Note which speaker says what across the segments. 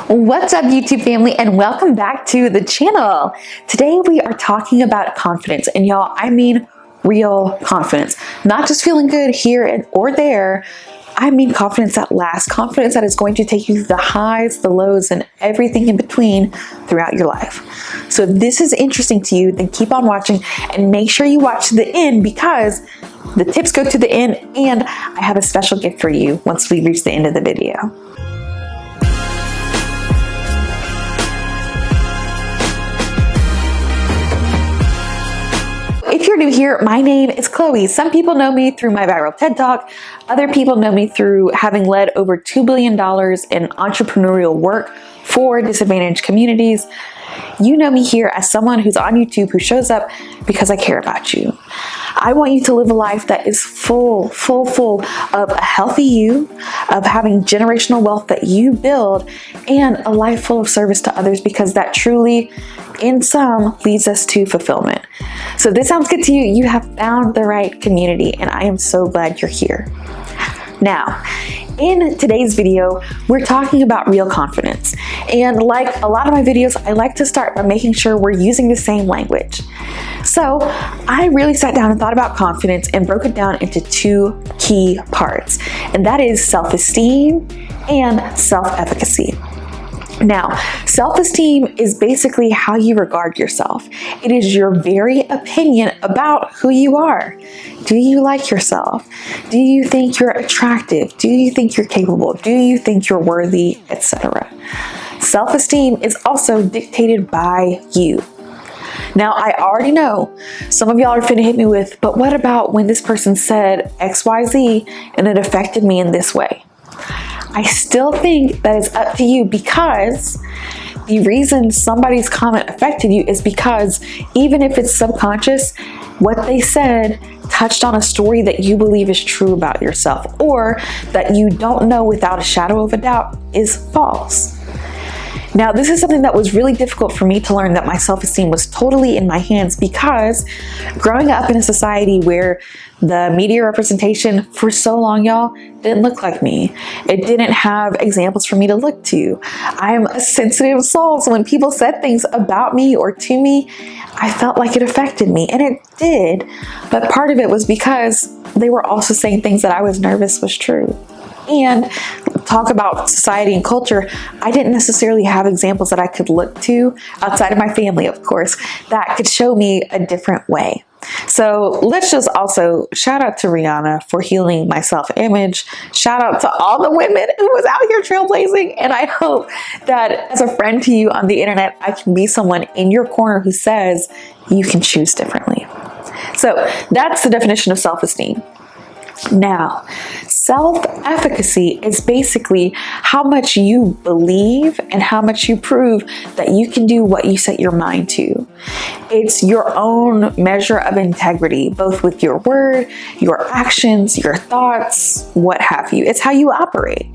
Speaker 1: What's up, YouTube family, and welcome back to the channel. Today we are talking about confidence, and y'all, I mean real confidence. Not just feeling good here or there. I mean confidence that lasts, confidence that is going to take you through the highs, the lows, and everything in between throughout your life. So if this is interesting to you, then keep on watching and make sure you watch to the end, because the tips go to the end, and I have a special gift for you once we reach the end of the video. If you're new here, my name is Chloe. Some people know me through my viral TED Talk. Other people know me through having led over $2 billion in entrepreneurial work for disadvantaged communities. You know me here as someone who's on YouTube who shows up because I care about you. I want you to live a life that is full of a healthy you, of having generational wealth that you build, and a life full of service to others, because that truly, in sum, leads us to fulfillment. So if this sounds good to you, you have found the right community, and I am so glad you're here. Now, in today's video, we're talking about real confidence. And like a lot of my videos, I like to start by making sure we're using the same language. So I really sat down and thought about confidence and broke it down into two key parts, and that is self-esteem and self-efficacy. Now, self-esteem is basically how you regard yourself. It is your very opinion about who you are. Do you like yourself? Do you think you're attractive? Do you think you're capable? Do you think you're worthy, etc.? Self-esteem is also dictated by you. Now, I already know some of y'all are finna hit me with, but what about when this person said XYZ and it affected me in this way? I still think that it's up to you, because the reason somebody's comment affected you is because even if it's subconscious, what they said touched on a story that you believe is true about yourself, or that you don't know without a shadow of a doubt is false. Now, this is something that was really difficult for me to learn, that my self-esteem was totally in my hands, because growing up in a society where the media representation for so long, y'all, didn't look like me. It didn't have examples for me to look to. I am a sensitive soul, so when people said things about me or to me, I felt like it affected me, and it did. But part of it was because they were also saying things that I was nervous was true. And talk about society and culture, I didn't necessarily have examples that I could look to outside of my family, of course, that could show me a different way. So let's just also shout out to Rihanna for healing my self-image. Shout out to all the women who was out here trailblazing. And I hope that as a friend to you on the internet, I can be someone in your corner who says you can choose differently. So that's the definition of self-esteem. Now, self-efficacy is basically how much you believe and how much you prove that you can do what you set your mind to. It's your own measure of integrity, both with your word, your actions, your thoughts, what have you. It's how you operate.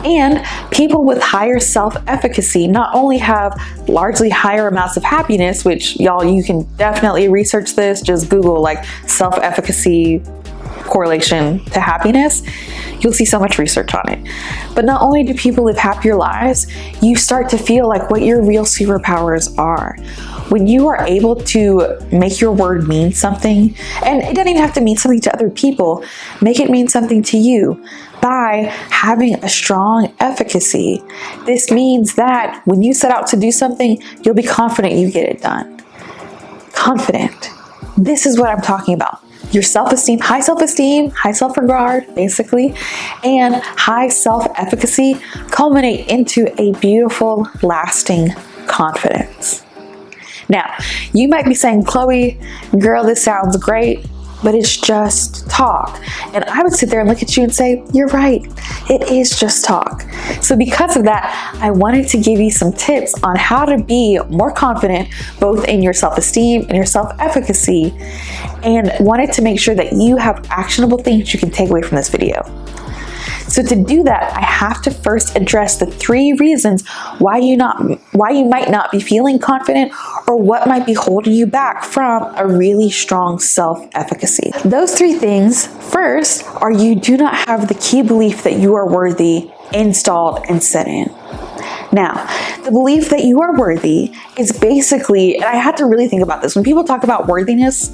Speaker 1: And people with higher self-efficacy not only have largely higher amounts of happiness, which y'all, you can definitely research this, just Google like self-efficacy correlation to happiness, you'll see so much research on it. But not only do people live happier lives, you start to feel like what your real superpowers are. When you are able to make your word mean something, and it doesn't even have to mean something to other people, make it mean something to you by having a strong efficacy. This means that when you set out to do something, you'll be confident you get it done. Confident. This is what I'm talking about. Your self-esteem, high self-regard, basically, and high self-efficacy culminate into a beautiful, lasting confidence. Now, you might be saying, Chloe, girl, this sounds great, but it's just talk. And I would sit there and look at you and say, you're right, it is just talk. So because of that, I wanted to give you some tips on how to be more confident, both in your self-esteem and your self-efficacy, and wanted to make sure that you have actionable things you can take away from this video. So to do that, I have to first address the 3 reasons why you might not be feeling confident, or what might be holding you back from a really strong self-efficacy. Those 3 things, first, are you do not have the key belief that you are worthy installed and set in. Now, the belief that you are worthy is basically, and I had to really think about this, when people talk about worthiness,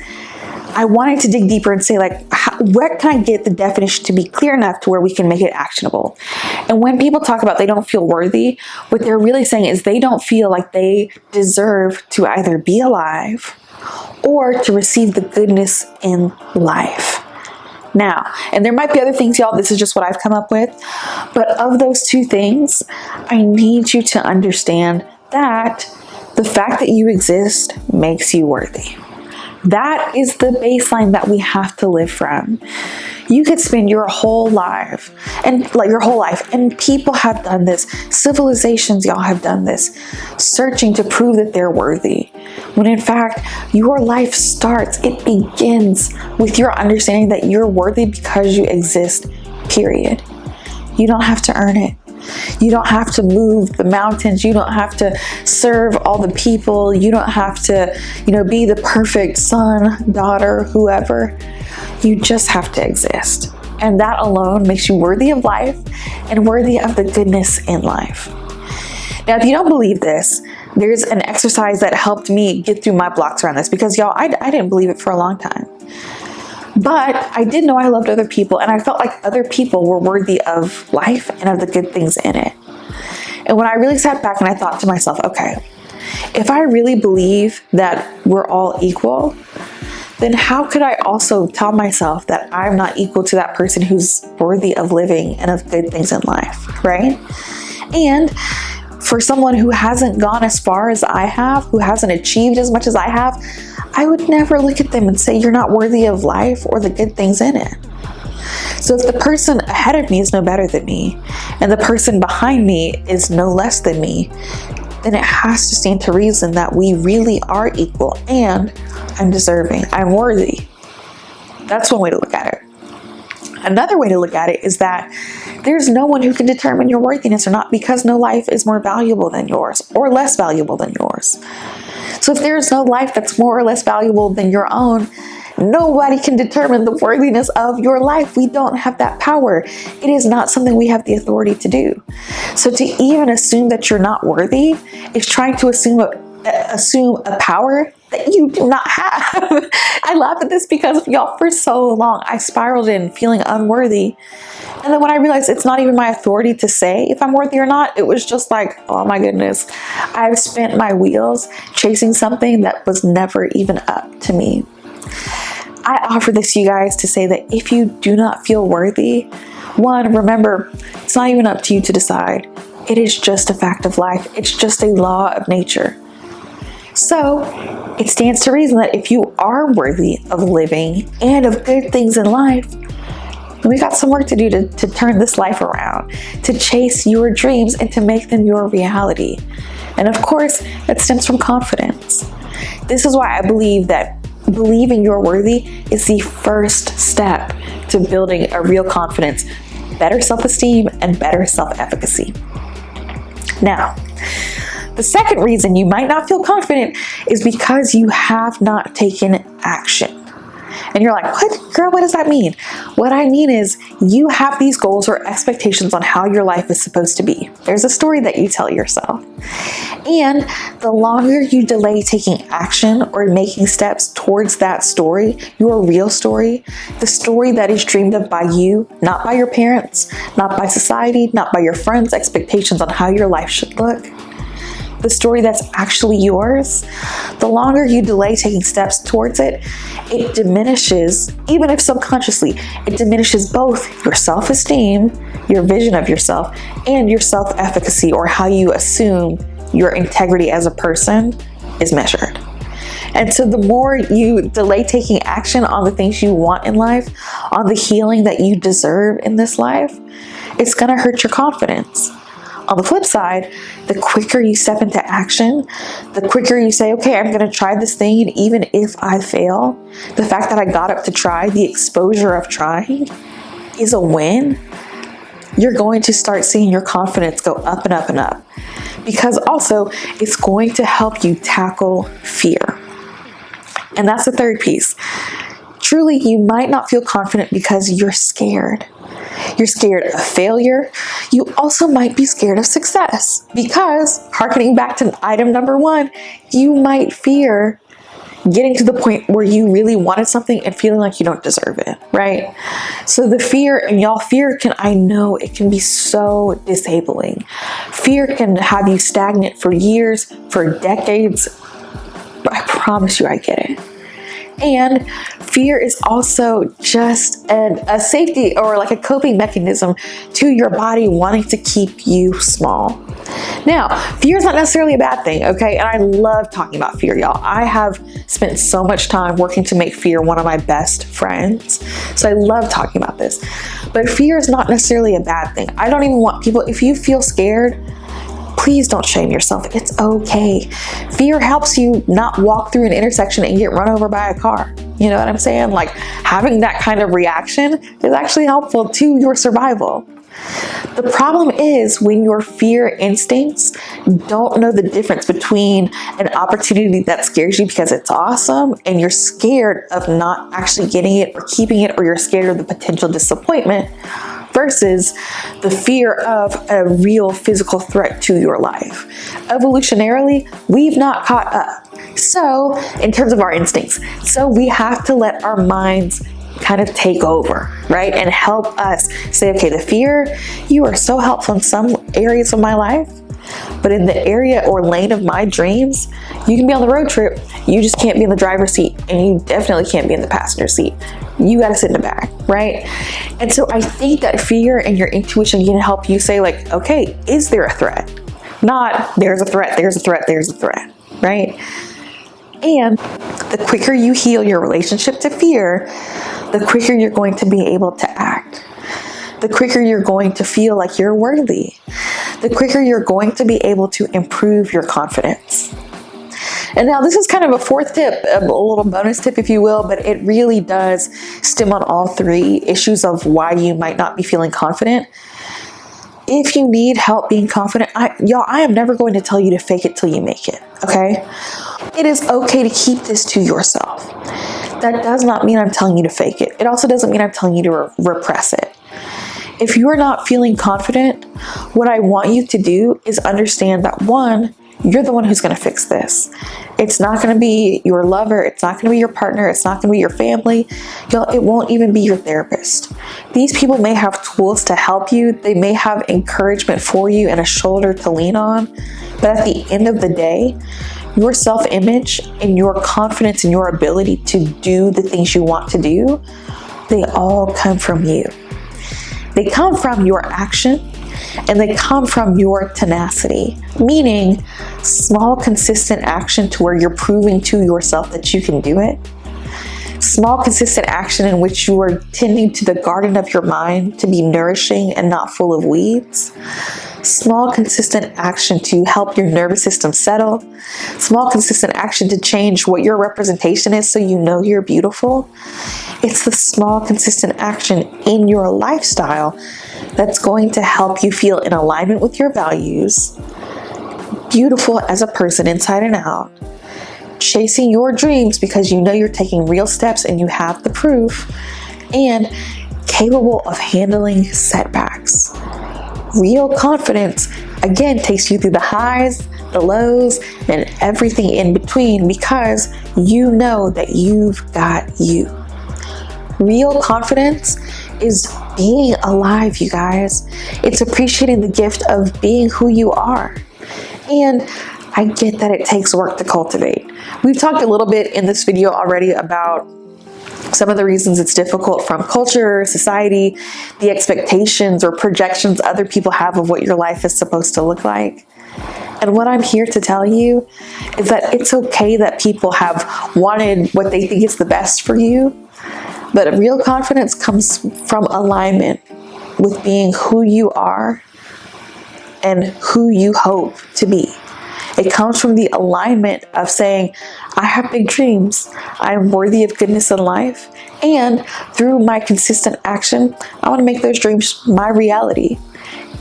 Speaker 1: I wanted to dig deeper and say, like, what can I get the definition to be clear enough to where we can make it actionable? And when people talk about they don't feel worthy, what they're really saying is they don't feel like they deserve to either be alive or to receive the goodness in life. Now, and there might be other things, y'all, this is just what I've come up with, but of those two things, I need you to understand that the fact that you exist makes you worthy. That is the baseline that we have to live from. You could spend your whole life, and people have done this. Civilizations, y'all, have done this, searching to prove that they're worthy. When in fact, your life it begins with your understanding that you're worthy because you exist, period. You don't have to earn it. You don't have to move the mountains. You don't have to serve all the people. You don't have to, be the perfect son, daughter, whoever. You just have to exist. And that alone makes you worthy of life and worthy of the goodness in life. Now, if you don't believe this, there's an exercise that helped me get through my blocks around this, because y'all, I didn't believe it for a long time. But I did know I loved other people, and I felt like other people were worthy of life and of the good things in it. And when I really sat back and I thought to myself, okay, if I really believe that we're all equal, then how could I also tell myself that I'm not equal to that person who's worthy of living and of good things in life, right? And for someone who hasn't gone as far as I have, who hasn't achieved as much as I have, I would never look at them and say, you're not worthy of life or the good things in it. So if the person ahead of me is no better than me, and the person behind me is no less than me, then it has to stand to reason that we really are equal, and I'm deserving, I'm worthy. That's one way to look at it. Another way to look at it is that there's no one who can determine your worthiness or not, because no life is more valuable than yours or less valuable than yours. So if there is no life that's more or less valuable than your own, nobody can determine the worthiness of your life. We don't have that power. It is not something we have the authority to do. So to even assume that you're not worthy is trying to assume a power that you do not have. I laugh at this because, y'all, for so long I spiraled in feeling unworthy. And then when I realized it's not even my authority to say if I'm worthy or not, it was just like, oh my goodness, I've spent my wheels chasing something that was never even up to me. I offer this to you guys to say that if you do not feel worthy, one, remember, it's not even up to you to decide. It is just a fact of life. It's just a law of nature. So it stands to reason that if you are worthy of living and of good things in life, we got some work to do to turn this life around, to chase your dreams and to make them your reality. And of course, that stems from confidence. This is why I believe that believing you're worthy is the first step to building a real confidence, better self-esteem, and better self-efficacy. Now, the second reason you might not feel confident is because you have not taken action. And you're like, what? Girl, what does that mean? What I mean is you have these goals or expectations on how your life is supposed to be. There's a story that you tell yourself. And the longer you delay taking action or making steps towards that story, your real story, the story that is dreamed of by you, not by your parents, not by society, not by your friends' expectations on how your life should look, the story that's actually yours, the longer you delay taking steps towards it, it diminishes, even if subconsciously, it diminishes both your self-esteem, your vision of yourself, and your self-efficacy, or how you assume your integrity as a person is measured. And so the more you delay taking action on the things you want in life, on the healing that you deserve in this life, it's gonna hurt your confidence. On the flip side, the quicker you step into action, the quicker you say, okay, I'm going to try this thing, and even if I fail, the fact that I got up to try, the exposure of trying is a win. You're going to start seeing your confidence go up and up and up, because also it's going to help you tackle fear. And that's the third piece. Truly, you might not feel confident because you're scared. You're scared of failure. You also might be scared of success because, harkening back to item number 1, you might fear getting to the point where you really wanted something and feeling like you don't deserve it, right? So the fear, and y'all, fear I know it can be so disabling. Fear can have you stagnant for years, for decades. But I promise you, I get it. And fear is also just a safety or like a coping mechanism to your body wanting to keep you small. Now, fear is not necessarily a bad thing, okay? And I love talking about fear, y'all. I have spent so much time working to make fear one of my best friends. So I love talking about this. But fear is not necessarily a bad thing. I don't even want people, if you feel scared, please don't shame yourself. It's okay. Fear helps you not walk through an intersection and get run over by a car. You know what I'm saying? Like, having that kind of reaction is actually helpful to your survival. The problem is when your fear instincts don't know the difference between an opportunity that scares you because it's awesome and you're scared of not actually getting it or keeping it, or you're scared of the potential disappointment, versus the fear of a real physical threat to your life. Evolutionarily, we've not caught up. So, in terms of our instincts, so we have to let our minds kind of take over, right? And help us say, okay, the fear, you are so helpful in some areas of my life, but in the area or lane of my dreams, you can be on the road trip, you just can't be in the driver's seat, and you definitely can't be in the passenger seat. You got to sit in the back, right? And so I think that fear and your intuition can help you say, like, okay, is there a threat? Not there's a threat, there's a threat, there's a threat, right? And the quicker you heal your relationship to fear, the quicker you're going to be able to act. The quicker you're going to feel like you're worthy. The quicker you're going to be able to improve your confidence. And now this is kind of a fourth tip, a little bonus tip, if you will, but it really does stem on all 3 issues of why you might not be feeling confident. If you need help being confident, I am never going to tell you to fake it till you make it, okay? It is okay to keep this to yourself. That does not mean I'm telling you to fake it. It also doesn't mean I'm telling you to repress it. If you're not feeling confident, what I want you to do is understand that, 1, you're the one who's going to fix this. It's not going to be your lover. It's not going to be your partner. It's not going to be your family. It won't even be your therapist. These people may have tools to help you. They may have encouragement for you and a shoulder to lean on. But at the end of the day, your self-image and your confidence in your ability to do the things you want to do, they all come from you. They come from your action, and they come from your tenacity, meaning small, consistent action to where you're proving to yourself that you can do it. Small, consistent action in which you are tending to the garden of your mind to be nourishing and not full of weeds. Small, consistent action to help your nervous system settle. Small, consistent action to change what your representation is so you know you're beautiful. It's the small, consistent action in your lifestyle that's going to help you feel in alignment with your values, beautiful as a person inside and out, chasing your dreams because you know you're taking real steps and you have the proof, and capable of handling setbacks. Real confidence, again, takes you through the highs, the lows, and everything in between because you know that you've got you. Real confidence is being alive, you guys. It's appreciating the gift of being who you are. And I get that it takes work to cultivate. We've talked a little bit in this video already about some of the reasons it's difficult from culture, society, the expectations or projections other people have of what your life is supposed to look like. And what I'm here to tell you is that it's okay that people have wanted what they think is the best for you, but real confidence comes from alignment with being who you are and who you hope to be. It comes from the alignment of saying, I have big dreams. I am worthy of goodness in life. And through my consistent action, I want to make those dreams my reality.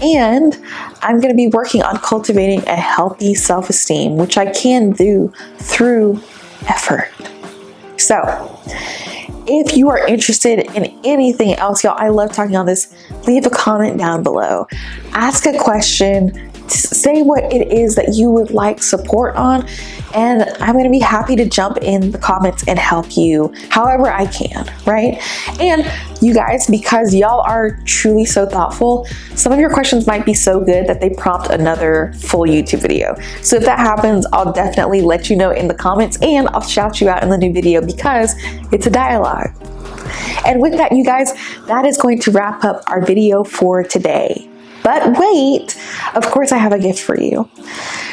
Speaker 1: And I'm going to be working on cultivating a healthy self-esteem, which I can do through effort. So, If you are interested in anything else, y'all, I love talking on this, leave a comment down below. Ask a question, say what it is that you would like support on, and I'm going to be happy to jump in the comments and help you however I can, right? And you guys, because y'all are truly so thoughtful, some of your questions might be so good that they prompt another full YouTube video. So if that happens, I'll definitely let you know in the comments, and I'll shout you out in the new video because it's a dialogue. And with that, you guys, that is going to wrap up our video for today. But wait, of course I have a gift for you.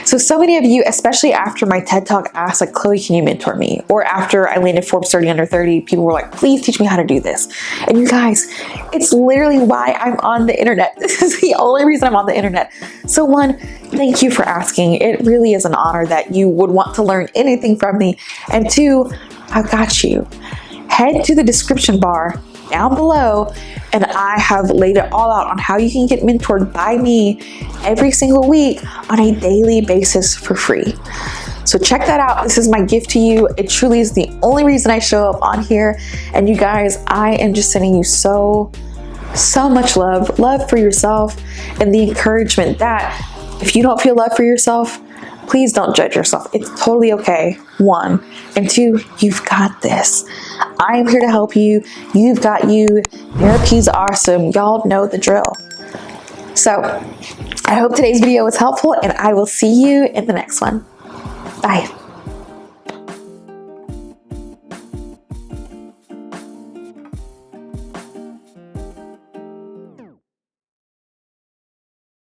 Speaker 1: So many of you, especially after my TED Talk, asked like, Chloe, can you mentor me? Or after I landed Forbes 30 under 30, people were like, please teach me how to do this. And you guys, it's literally why I'm on the internet. This is the only reason I'm on the internet. So one, thank you for asking. It really is an honor that you would want to learn anything from me. And two, I've got you. Head to the description bar down below, and I have laid it all out on how you can get mentored by me every single week on a daily basis for free. So check that out. This is my gift to you. It truly is the only reason I show up on here. And you guys, I am just sending you so much love for yourself, and the encouragement that if you don't feel love for yourself, please don't judge yourself. It's totally okay, one. And two, you've got this. I am here to help you. You've got you. Therapy's awesome. Y'all know the drill. So I hope today's video was helpful, and I will see you in the next one. Bye.